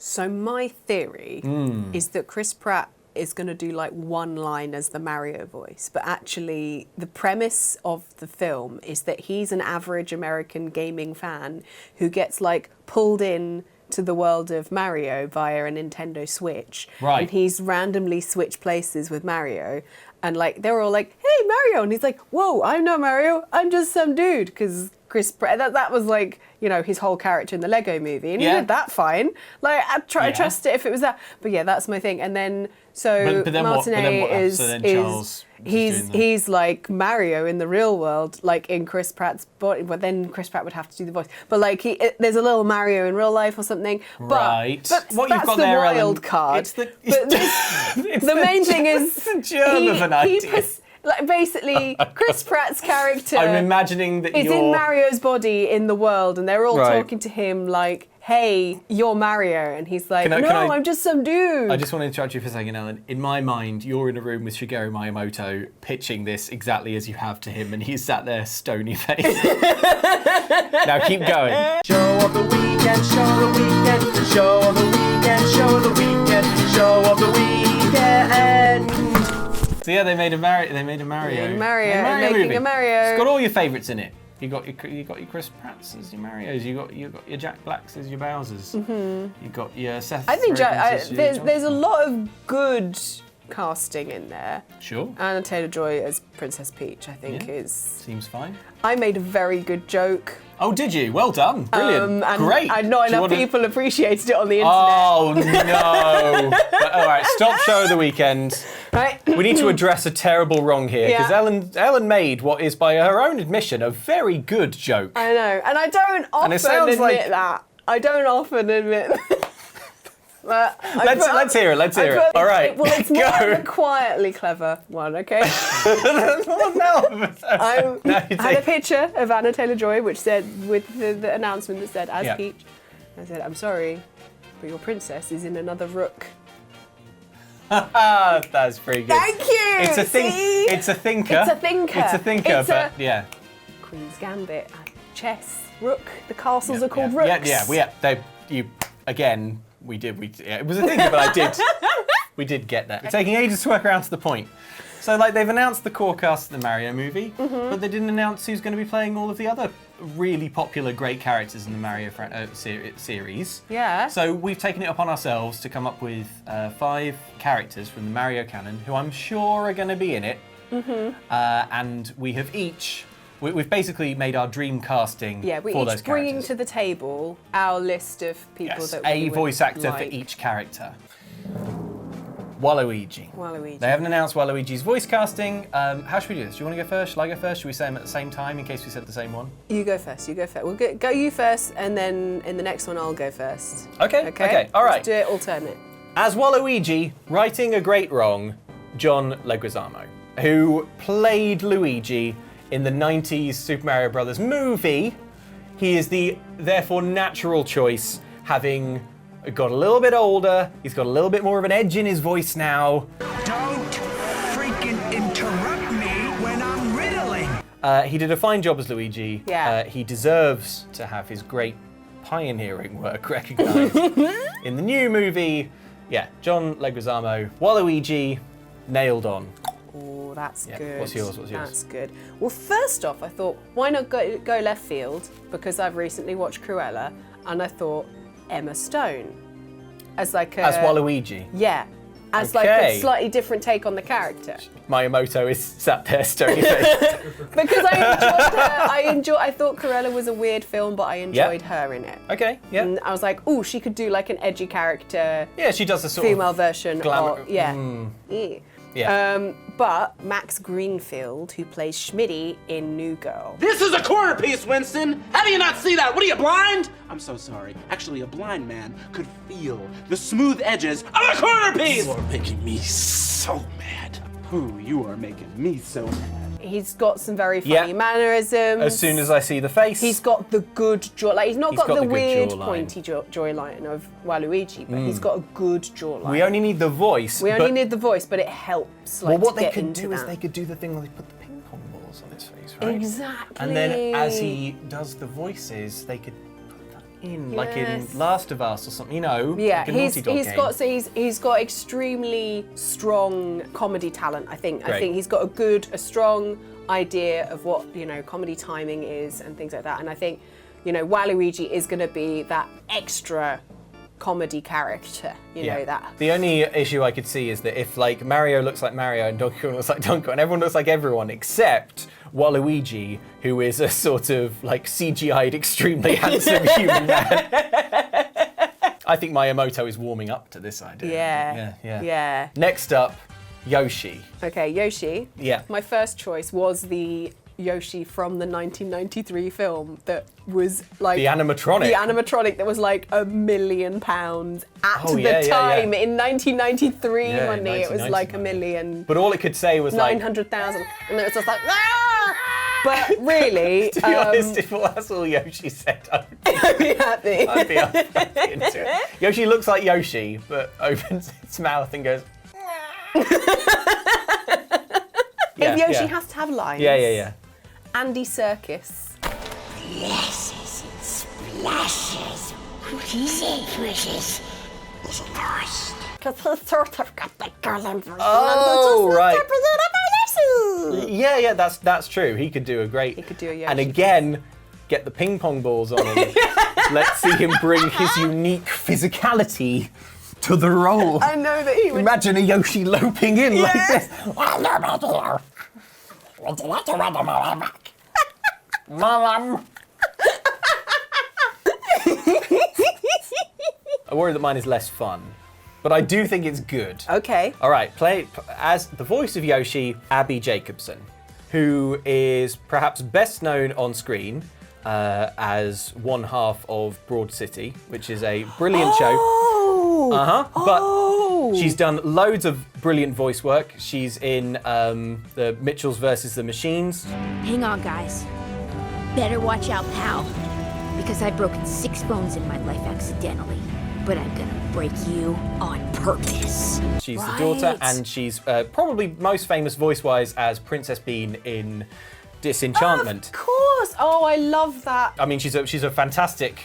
So my theory is that Chris Pratt is going to do like one line as the Mario voice, but actually the premise of the film is that he's an average American gaming fan who gets like pulled in to the world of Mario via a Nintendo Switch. Right. And he's randomly switched places with Mario. And like they're all like, "Hey, Mario," and he's like, "Whoa, I'm not Mario. I'm just some dude." Because Chris Pratt, that was like, you know, his whole character in the Lego Movie, and he did that fine. Like I trust it if it was that. But yeah, that's my thing. And then so but then Martinet what? So then Charles he's like Mario in the real world, like in Chris Pratt's body. But then Chris Pratt would have to do the voice. But like there's a little Mario in real life or something. Right. But what that's you've got the there, wild Ellen, card. It's the, The main thing is the germ of an idea. Like basically, Chris Pratt's character I'm imagining that is you're in Mario's body in the world, and they're all Right. talking to him like, "Hey, you're Mario," and he's like, Can "No, I- I'm just some dude." I just want to interrupt you for a second, Ellen. In my mind, you're in a room with Shigeru Miyamoto pitching this exactly as you have to him, and he's sat there stony faced. Now keep going. Show of the weekend, show of the weekend, show of the weekend, show of the weekend, show of the weekend. So yeah, they made a Mario. Making movie. a Mario. It's got all your favourites in it. You got your Chris Pratts as your Marios. You got your Jack Blacks as your Bowsers. Mm-hmm. You got your Seth. I think Rogans as your there's a lot of good casting in there. Sure. Anna Taylor-Joy as Princess Peach, I think, is. Seems fine. I made a very good joke. Oh, did you? Well done. Brilliant. And Great. And not Do you enough wanna- people appreciated it on the internet. Oh no! All right, stop show of the weekend. Right? We need to address a terrible wrong here because Yeah. Ellen made what is, by her own admission, a very good joke. I know, and I don't often it sounds admit like- that. I don't often admit that. But Let's hear it. Let's hear it. All right, Well, it's more go. of a quietly clever one, okay? No. I No, had a picture of Anna Taylor-Joy, which said, with the announcement that said, as Yeah. Peach. I said, "I'm sorry, but your princess is in another rook." That's pretty good. Thank you! It's a think. See? It's a thinker. It's a thinker. It's a thinker, It's but a- yeah. Queen's Gambit, chess, rook. The castles Yeah, are called yeah. rooks. We did. It was a thinker, but I did. We did get that. It's taking ages to work around to the point. So, like, they've announced the core cast of the Mario movie, but they didn't announce who's going to be playing all of the other really popular, great characters in the Mario series. Yeah. So we've taken it upon ourselves to come up with 5 characters from the Mario canon who I'm sure are going to be in it. And we have we've basically made our dream casting Yeah, we're for those each bringing characters. to the table our list of people Yes, that a we would voice actor like. for each character. Waluigi. Waluigi. They haven't announced Waluigi's voice casting. How should we do this? Do you want to go first? Shall I go first? Should we say them at the same time in case we said the same one? You go first. We'll go you first, and then in the next one I'll go first. Okay. All right. Let's do it alternate. As Waluigi, righting a great wrong, John Leguizamo, who played Luigi in the 90s Super Mario Bros. Movie. He is the, therefore, natural choice, having got a little bit older. He's got a little bit more of an edge in his voice now. Don't freaking interrupt me when I'm riddling. He did a fine job as Luigi. Yeah. He deserves to have his great pioneering work recognised. In the new movie, John Leguizamo, Waluigi, nailed on. Oh, that's good. What's yours? That's good. Well, first off, I thought, why not go left field? Because I've recently watched Cruella, and I thought Emma Stone as As Waluigi. Yeah, as like Okay. a slightly different take on the character. Miyamoto is sat there stony faced. Because I enjoyed her. I thought Cruella was a weird film, but I enjoyed her in it. Okay, yeah. And I was like, oh, she could do like an edgy character, Yeah, she does a sort female of version glamour. of Yeah. Yeah. But Max Greenfield, who plays Schmitty in New Girl. This is a corner piece, Winston! How do you not see that? What are you, blind? I'm so sorry. Actually, a blind man could feel the smooth edges of a corner piece! You are making me so mad. Ooh, you are making me so mad. He's got some very funny Yeah. mannerisms. As soon as I see the face. He's got the good jaw. Like, he's not got the got the good weird jawline. pointy jawline of Waluigi, but he's got a good jawline. We only need the voice. We only but- need the voice, but it helps. Like, Well, what to they get could into do is that. they could do the thing where they put the ping pong balls on his face, right? Exactly. And then as he does the voices, they could put that in, like in Yes. Last of Us or something, you know. Yeah, like a Naughty Dog game. he's got extremely strong comedy talent. I think Great. he's got a strong idea of what comedy timing is and things like that. And I think Waluigi is going to be that extra comedy character. You know that. The only issue I could see is that if like Mario looks like Mario and Donkey Kong looks like Donkey Kong, and everyone looks like everyone except Waluigi, who is a sort of like CGI'd extremely handsome human man. I think Miyamoto is warming up to this idea. Yeah. Next up, Yoshi. Okay, Yoshi. Yeah. My first choice was the Yoshi from the 1993 film that was like The animatronic. The animatronic that was like £1 million at Oh, the yeah, yeah, time yeah. in 1993 Yeah, money. It was 1990 like money. 1 million. But all it could say was like, 900,000, and it was just like, ah! But really, to be honest, if that's all Yoshi said, I'd be happy. I'd be into it. Yoshi looks like Yoshi, but opens its mouth and goes. If Yoshi has to have lines. Yeah. Andy Serkis. Flashes and splashes. Sandwiches. Is it nice? Because he sort of got the girl in version. Oh, right. Yoshi. Yeah, that's true. He could do a great. He could do a Yoshi. And again, get the ping pong balls on him. Let's see him bring his unique physicality to the role. I know that he would. Imagine a Yoshi loping in like this. Mom. I worry that mine is less fun, but I do think it's good. Okay. All right, play as the voice of Yoshi, Abby Jacobson, who is perhaps best known on screen as one half of Broad City, which is a brilliant show. But she's done loads of brilliant voice work. She's in the Mitchells versus the Machines. Hang on, guys. Better watch out, pal. Because I've broken 6 bones in my life accidentally. But I'm gonna break you on purpose. She's the daughter, and she's probably most famous voice-wise as Princess Bean in Disenchantment. Of course. Oh, I love that. I mean, she's a fantastic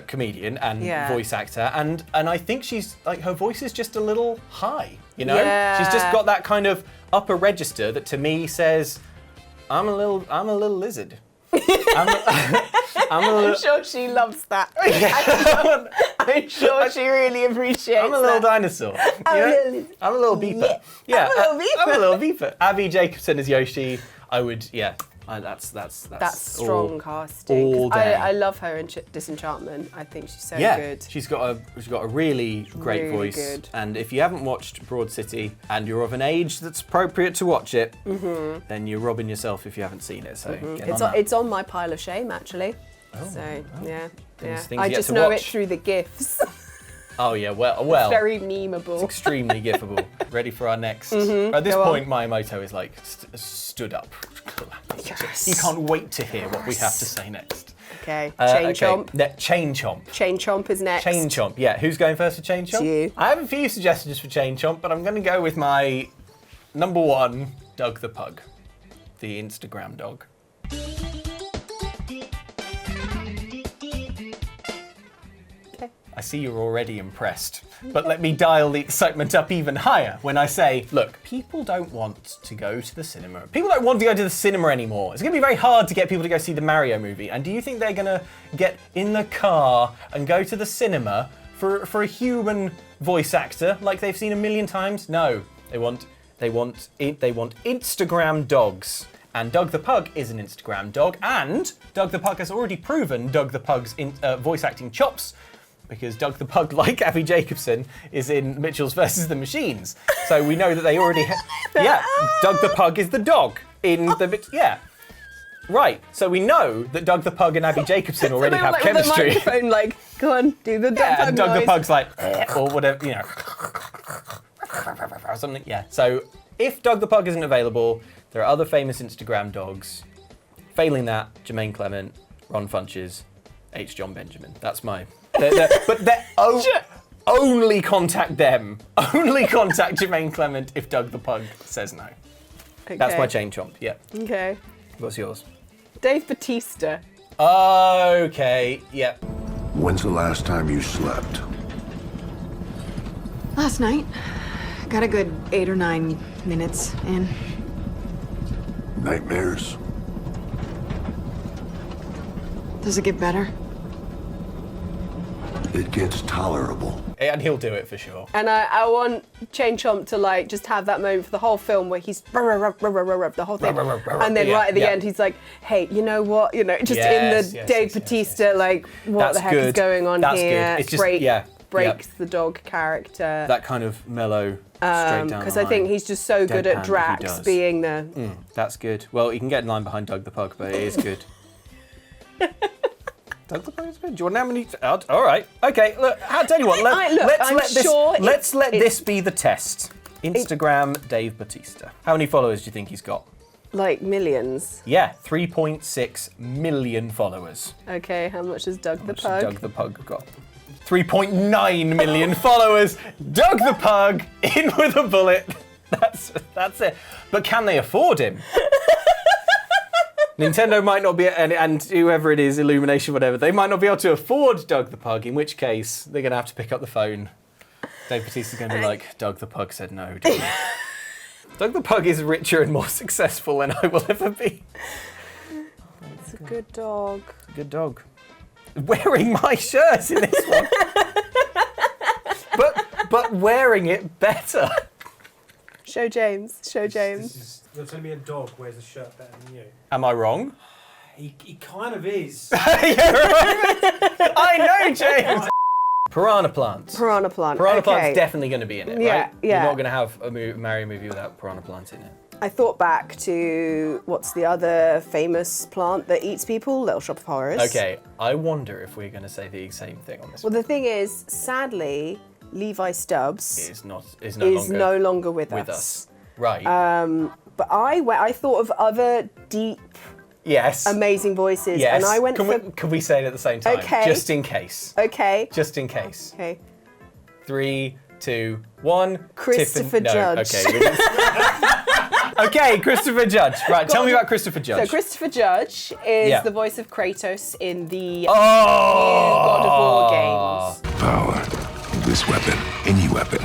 comedian and voice actor, and I think she's like her voice is just a little high. You know, she's just got that kind of upper register that to me says, I'm a little lizard. I'm sure she loves that. I'm sure she really appreciates I'm a little dinosaur. I'm a little beeper. Yeah, I'm a little beeper. Abby Jacobson is Yoshi. I would, that's strong casting. all day. I love her in Disenchantment. I think she's so good. She's got a really great Really voice. good. And if you haven't watched Broad City and you're of an age that's appropriate to watch it, then you're robbing yourself if you haven't seen it. So get on that. It's on my pile of shame actually. Yeah. Things I yet just to know watch. it through the gifs. Oh yeah, well, It's very memeable. it's extremely gifable. Ready for our next? At this Go on. point, Miyamoto is like stood up. Yes. He can't wait to hear what we have to say next. Okay. Chain Chomp. Chain Chomp. Chain Chomp is next. Chain Chomp. Yeah, who's going first for Chain Chomp? you. I have a few suggestions for Chain Chomp, but I'm going to go with my number one, Doug the Pug, the Instagram dog. I see you're already impressed, but let me dial the excitement up even higher when I say, look, people don't want to go to the cinema. People don't want to go to the cinema anymore. It's going to be very hard to get people to go see the Mario movie. And do you think they're going to get in the car and go to the cinema for a human voice actor like they've seen 1,000,000 times? No, they want Instagram dogs. And Doug the Pug is an Instagram dog, and Doug the Pug has already proven Doug the Pug's voice acting chops, because Doug the Pug, like Abby Jacobson, is in Mitchells versus the Machines. So we know that they already Doug the Pug is the dog in the... Yeah. Right, so we know that Doug the Pug and Abby Jacobson already have chemistry. With the microphone, like, go on, do the Doug Pug and Doug noise. the Pug's like, or whatever, you know, or something, yeah. So if Doug the Pug isn't available, there are other famous Instagram dogs. Failing that, Jermaine Clement, Ron Funches, H. John Benjamin. That's my... only contact them. Only contact Jermaine Clement if Doug the Pug says no. Okay. That's my chain chomp, yeah. Okay. What's yours? Dave Bautista. Okay, yep. When's the last time you slept? Last night. Got a good 8 or 9 minutes in. Nightmares? Does it get better? It gets tolerable. And he'll do it for sure. And I want Chain Chomp to like just have that moment for the whole film where he's the whole thing, and then right at the end he's like, "Hey, you know what? You know, just in the Dave Bautista, like, what the heck is going on here?" It's just, breaks the dog character. That kind of mellow, straight down Because I think he's just so good at Drax being the. That's good. Well, he can get in line behind Doug the Pug, but it is good. Doug the Pug is good. Do you want how many? All right. Okay. Look. I'll tell you what. Let's let this be the test. Instagram Dave Bautista. How many followers do you think he's got? Like millions. Yeah, 3.6 million followers. Okay. How much has Doug the Pug? Doug the Pug got 3.9 million followers. Doug the Pug in with a bullet. That's it. But can they afford him? Nintendo might not be, and whoever it is, Illumination, whatever, they might not be able to afford Doug the Pug, in which case they're going to have to pick up the phone. Dave Bautista's going to be like, Doug the Pug said no, didn't he? Doug the Pug is richer and more successful than I will ever be. It's a good dog. Good dog. Wearing my shirt in this one. but wearing it better. Show James. Show James. You're telling me a dog wears a shirt better than you? Am I wrong? He kind of is. I know, James. Piranha Plants. Piranha Plant. Piranha okay. Plant's definitely going to be in it, Yeah, right? yeah. You're not going to have a Mario movie without Piranha Plant in it. I thought back to what's the other famous plant that eats people? Little Shop of Horrors. Okay, I wonder if we're going to say the same thing on this Well, one. the thing is, sadly, Levi Stubbs Is no longer with us. Right. But I thought of other deep, yes. amazing voices, Yes. and I went Can we say it at the same time? Okay. Just in case. Okay. Just in case. Okay. 3, 2, 1. Christopher Judge. Okay. Okay, Christopher Judge. Right, tell me about Christopher Judge. So Christopher Judge is the voice of Kratos in the new Oh! God of War games. Power of this weapon, any weapon,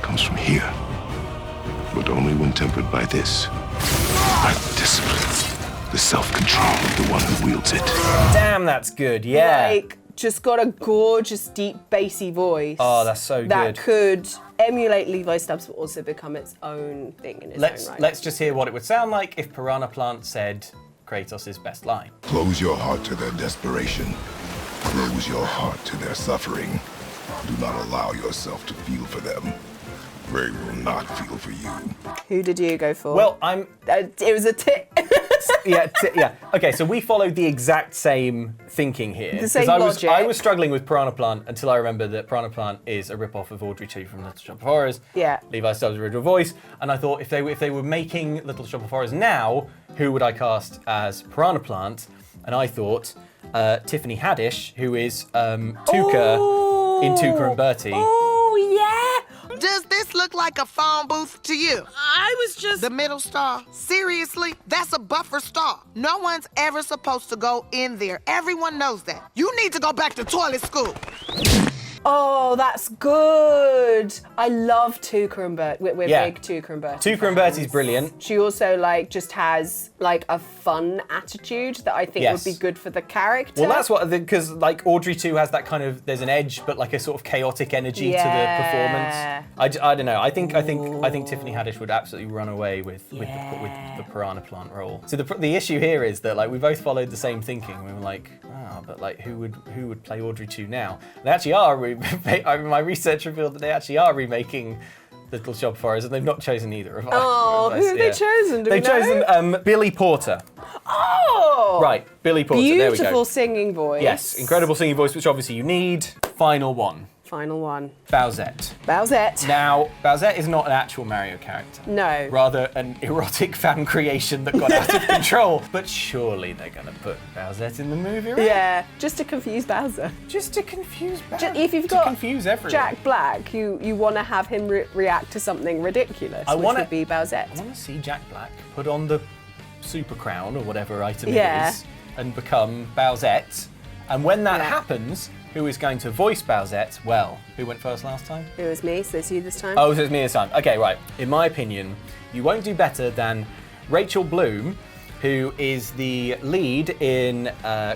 comes from here. But only when tempered by this. By the discipline, the self-control of the one who wields it. Damn, that's good. Yeah. Like, just got a gorgeous, deep, bassy voice. Oh, that's so good. That could emulate Levi Stubbs, but also become its own thing in its own right. Let's just hear what it would sound like if Piranha Plant said Kratos' best line. Close your heart to their desperation. Close your heart to their suffering. Do not allow yourself to feel for them. They will not feel for you. Who did you go for? Well, it was a tick. yeah. Okay, so we followed the exact same thinking here. The same logic. I was struggling with Piranha Plant until I remembered that Piranha Plant is a rip-off of Audrey 2 from Little Shop of Horrors. Yeah. Levi Stubbs' original voice. And I thought if they were making Little Shop of Horrors now, who would I cast as Piranha Plant? And I thought Tiffany Haddish, who is Tuca in Tuca and Bertie. Oh, yeah. Does this look like a phone booth to you? I was just... The middle star? Seriously? That's a buffer star. No one's ever supposed to go in there. Everyone knows that. You need to go back to toilet school. Oh, that's good. I love Tuca and Bertie. We're big Tuca and Bertie. Tuca and Bertie's brilliant. She also just has a fun attitude that I think would be good for the character. Well, that's what, because Audrey 2 has that kind of, there's an edge, but a sort of chaotic energy to the performance. I don't know. I think Tiffany Haddish would absolutely run away with the Piranha Plant role. So the issue here is that we both followed the same thinking. We were like, but who would play Audrey 2 now? And they actually are. My research revealed that they actually are remaking Little Shop of Horrors, and they've not chosen either of us. Oh, who have they chosen? They've chosen Billy Porter. Oh! Right, Billy Porter, Beautiful there we go. singing voice. Yes, incredible singing voice, which obviously you need. Final one. Final one. Bowsette. Bowsette. Now, Bowsette is not an actual Mario character. No. Rather an erotic fan creation that got out of control. But surely they're going to put Bowsette in the movie, right? Yeah, just to confuse Bowser. Just to confuse Bowser. If you've got confuse everyone. Jack Black, you want to have him react to something ridiculous, which would be Bowsette. I want to see Jack Black put on the super crown or whatever item it Yeah. is and become Bowsette. And when that happens, who is going to voice Bowsette? Well, who went first last time? It was me, so it's you this time. Oh, so it's me this time. Okay, right. In my opinion, you won't do better than Rachel Bloom, who is the lead in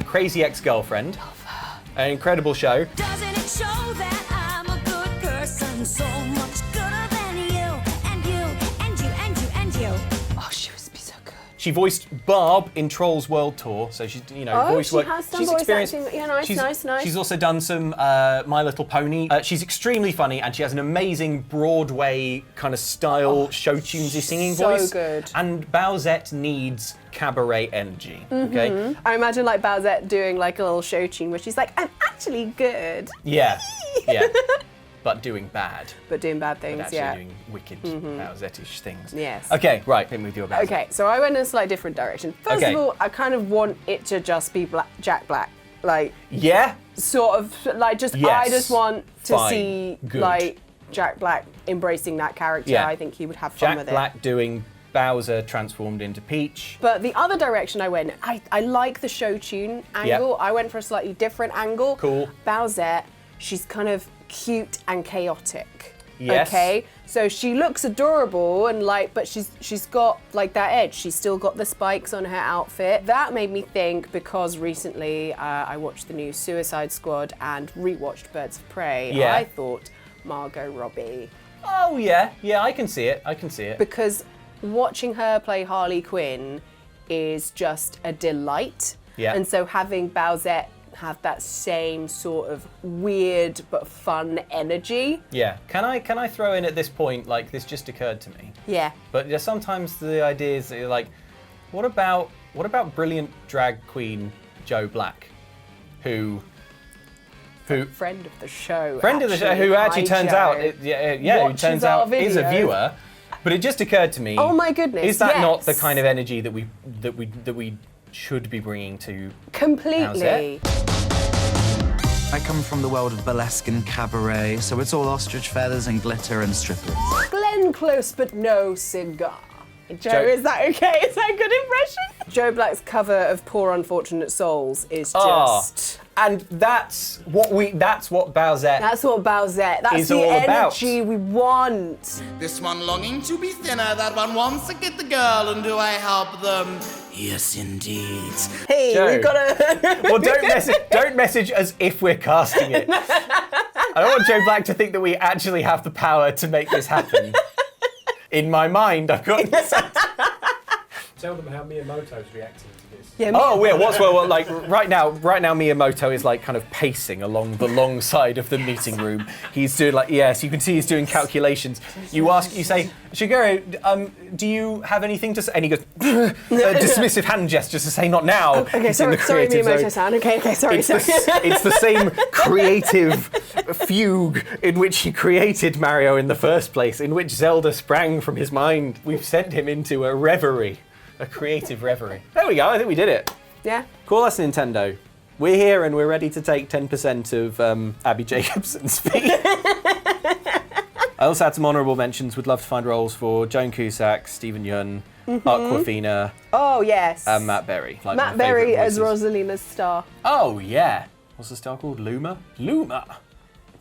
Crazy Ex-Girlfriend. Love her. An incredible show. Doesn't it show that I'm a good person? So much gooder than you, and you, and you, and you, and you. Oh, she would be so good. She voiced Barb in Trolls World Tour, so she's, voice she work. has done She's voice experienced. acting. Yeah, nice. She's also done some My Little Pony. She's extremely funny, and she has an amazing Broadway kind of style show tunesy singing so voice. good. And Bowsette needs cabaret energy. Okay. I imagine like Bowsette doing like a little show tune where she's like, I'm actually good. Yeah. But doing bad. But doing bad But things, actually yeah. doing wicked Bowsette-ish things. Yes. Okay, right. Hit me with your Bowsette. Okay, so I went in a slightly different direction. First of all, I kind of want it to just be Jack Black. Like, yeah. sort of, like, just, Yes. I just want to Fine. see, Good. like, Jack Black embracing that character. Yeah. I think he would have fun Jack with Black doing Bowser transformed into Peach. But the other direction I went, I like the show tune angle. Yep. I went for a slightly different angle. Cool. Bowsette, she's kind of cute and chaotic. Yes. Okay. So she looks adorable and like, but she's got like that edge. She's still got the spikes on her outfit. That made me think because recently I watched the new Suicide Squad and rewatched Birds of Prey. Yeah. I thought Margot Robbie. Oh yeah, I can see it. Because watching her play Harley Quinn is just a delight. Yeah. And so having Bowsette have that same sort of weird but fun energy. Yeah. Can I throw in at this point, like, this just occurred to me. Yeah. But there's sometimes the ideas that you're like, what about brilliant drag queen Joe Black, who Friend of the show. who actually turns out who Watches turns our out is a videos. viewer. But it just occurred to me. Oh my goodness, Is that not the yes. kind of energy that we should be bringing to Completely. I come from the world of burlesque and cabaret, so it's all ostrich feathers and glitter and strippers. Glenn Close but no cigar. Joe, is that okay? Is that a good impression? Joe Black's cover of Poor Unfortunate Souls is just... And that's what Bowsette That's what Bowsette, that's is the all about. energy we want. This one longing to be thinner, that one wants to get the girl, and do I help them? Yes, indeed. Hey, Joe. we've got to... Well, don't message as if we're casting it. I don't want Joe Black to think that we actually have the power to make this happen. In my mind, I've got... Tell them how Miyamoto's reacting to this. Yeah, well, like right now Miyamoto is like kind of pacing along the long side of the meeting room. He's doing like, yes, you can see he's doing calculations. You say, Shigeru, do you have anything to say? And he goes, dismissive hand gestures to say not now. Okay, He's in the sorry, creative zone. Miyamoto-san. Okay, sorry. It's the same creative fugue in which he created Mario in the first place, in which Zelda sprang from his mind. We've sent him into a reverie. A creative reverie. There we go, I think we did it. Yeah. Call us Nintendo. We're here and we're ready to take 10% of Abby Jacobson's fee. I also had some honourable mentions. Would love to find roles for Joan Cusack, Stephen Yeun, Aquafina, Oh, yes. and Matt Berry. Like Matt my Berry favourite as voices. Rosalina's star. Oh, yeah. What's the star called? Luma?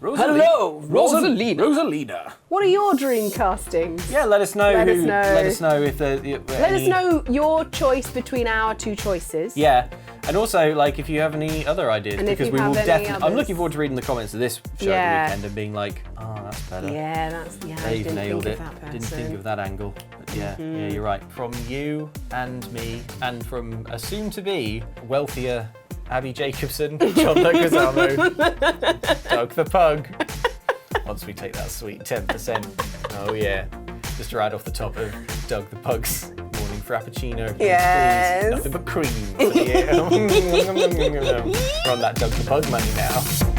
Hello, Rosalina. Rosalina. What are your dream castings? Yeah, let us know. Let us know if the. Let us know your choice between our two choices. Yeah, and also like if you have any other ideas, And if because you we will have any definitely. I'm others. looking forward to reading the comments of this show Yeah. at the weekend and being like, oh, that's better. Yeah, I They've didn't nailed think it. of that Didn't person. think of that angle. But yeah, you're right. From you and me, and from a soon-to-be wealthier Abby Jacobson, John Leguizamo, Doug the Pug. Once we take that sweet 10%. Oh yeah. Just right off the top of Doug the Pug's morning frappuccino. Yes. Nothing but cream. Yeah. We're on that Doug the Pug money now.